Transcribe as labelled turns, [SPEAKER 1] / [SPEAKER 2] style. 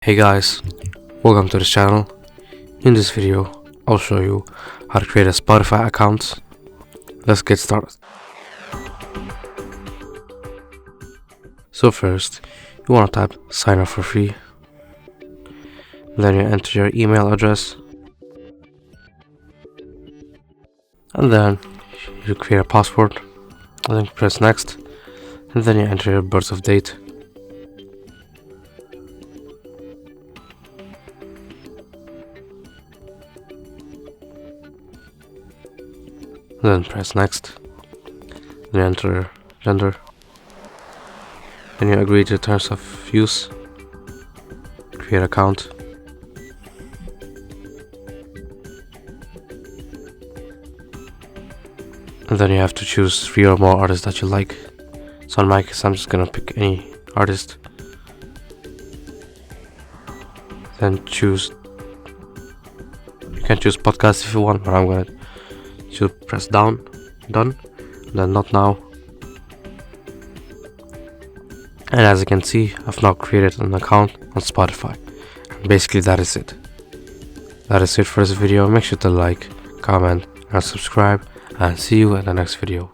[SPEAKER 1] Hey guys, welcome to this channel. In this video, I'll show you how to create a Spotify account. Let's get started. So first, you want to type sign up for free. Then you enter your email address. And then you create a password. And then press next. And then you enter your birth of date. Then press next. Then you enter gender. Then you agree to terms of use. Create account. And then you have to choose 3 or more artists that you like. So in my case, I'm just gonna pick any artist. Then choose. You can choose podcast if you want, but I'm gonna choose press done, then not now. And as you can see, I've now created an account on Spotify. And basically that is it. That is it for this video. Make sure to like, comment, and subscribe. And see you in the next video.